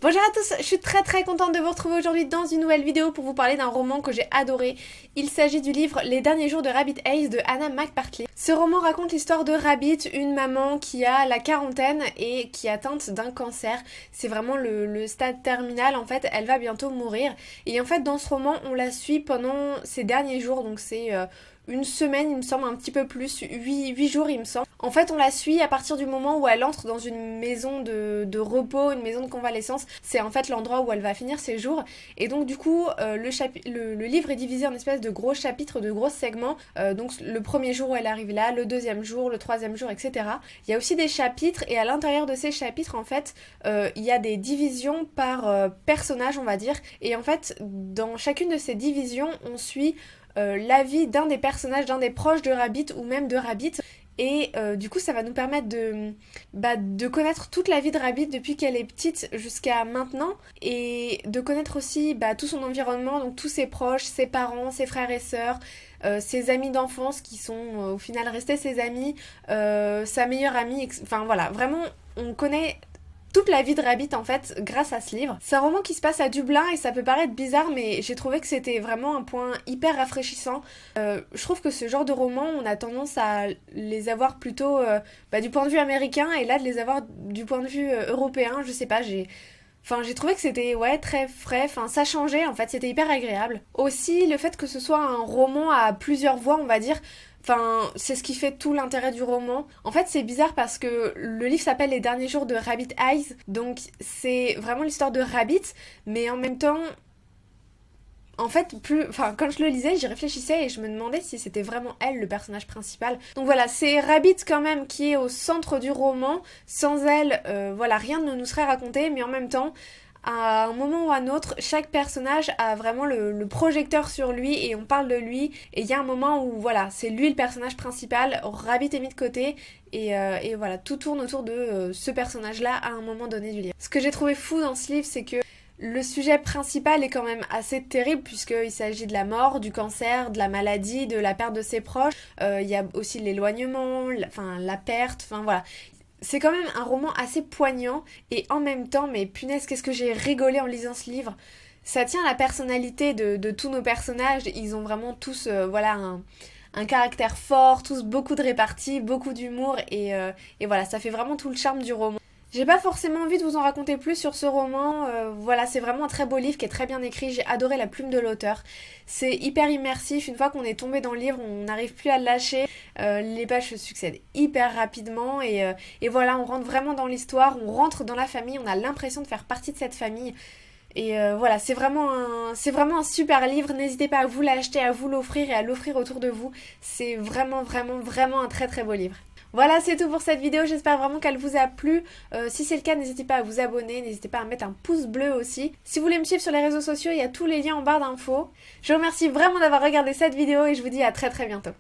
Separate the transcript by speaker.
Speaker 1: Bonjour à tous, je suis très contente de vous retrouver aujourd'hui dans une nouvelle vidéo pour vous parler d'un roman que j'ai adoré. Il s'agit du livre Les derniers jours de Rabbit Haze de Anna McPartley. Ce roman raconte l'histoire de Rabbit, une maman qui a la quarantaine et qui est atteinte d'un cancer. C'est vraiment le stade terminal, en fait, elle va bientôt mourir. Et en fait, dans ce roman, on la suit pendant ces derniers jours, donc c'est une semaine, il me semble, un petit peu plus, 8 jours, il me semble. En fait, on la suit à partir du moment où elle entre dans une maison de repos, une maison de convalescence. C'est en fait l'endroit où elle va finir ses jours. Et donc, du coup, le livre est divisé en espèces de gros chapitres, de gros segments. Donc, le premier jour où elle arrive là, le deuxième jour, le troisième jour, etc. Il y a aussi des chapitres, et à l'intérieur de ces chapitres, en fait, il y a des divisions par personnage, on va dire. Et en fait, dans chacune de ces divisions, on suit la vie d'un des personnages, d'un des proches de Rabbit ou même de Rabbit. Et du coup, ça va nous permettre de connaître toute la vie de Rabbit depuis qu'elle est petite jusqu'à maintenant. Et de connaître aussi tout son environnement, donc tous ses proches, ses parents, ses frères et sœurs, ses amis d'enfance qui sont au final restés ses amis, sa meilleure amie. Enfin voilà, vraiment, on connaît toute la vie de Rabbit en fait grâce à ce livre. C'est un roman qui se passe à Dublin et ça peut paraître bizarre mais j'ai trouvé que c'était vraiment un point hyper rafraîchissant. Je trouve que ce genre de romans on a tendance à les avoir plutôt du point de vue américain et là de les avoir du point de vue européen, je sais pas, j'ai trouvé que c'était très frais, enfin ça changeait en fait, c'était hyper agréable. Aussi le fait que ce soit un roman à plusieurs voix on va dire, enfin c'est ce qui fait tout l'intérêt du roman. En fait c'est bizarre parce que le livre s'appelle Les derniers jours de Rabbit Eyes, donc c'est vraiment l'histoire de Rabbit, mais en même temps en fait, quand je le lisais, j'y réfléchissais et je me demandais si c'était vraiment elle le personnage principal. Donc voilà, c'est Rabbit quand même qui est au centre du roman. Sans elle, voilà, rien ne nous serait raconté, mais en même temps, à un moment ou à un autre, chaque personnage a vraiment le projecteur sur lui et on parle de lui. Et il y a un moment où, voilà, c'est lui le personnage principal, Rabbit est mis de côté. Et voilà, tout tourne autour de ce personnage-là à un moment donné du livre. Ce que j'ai trouvé fou dans ce livre, c'est que le sujet principal est quand même assez terrible puisqu'il s'agit de la mort, du cancer, de la maladie, de la perte de ses proches. Il y a aussi l'éloignement, la perte, enfin voilà. C'est quand même un roman assez poignant et en même temps, mais punaise, qu'est-ce que j'ai rigolé en lisant ce livre. Ça tient à la personnalité de tous nos personnages. Ils ont vraiment tous un caractère fort, tous beaucoup de répartie, beaucoup d'humour et voilà, ça fait vraiment tout le charme du roman. J'ai pas forcément envie de vous en raconter plus sur ce roman, voilà, c'est vraiment un très beau livre qui est très bien écrit, j'ai adoré la plume de l'auteur. C'est hyper immersif, une fois qu'on est tombé dans le livre, on n'arrive plus à le lâcher, les pages se succèdent hyper rapidement et voilà, on rentre vraiment dans l'histoire, on rentre dans la famille, on a l'impression de faire partie de cette famille. Et voilà, c'est vraiment un super livre, n'hésitez pas à vous l'acheter, à vous l'offrir et à l'offrir autour de vous, c'est vraiment un très beau livre. Voilà, c'est tout pour cette vidéo, j'espère vraiment qu'elle vous a plu. Si c'est le cas, n'hésitez pas à vous abonner, n'hésitez pas à mettre un pouce bleu aussi. Si vous voulez me suivre sur les réseaux sociaux, il y a tous les liens en barre d'infos. Je vous remercie vraiment d'avoir regardé cette vidéo et je vous dis à très bientôt.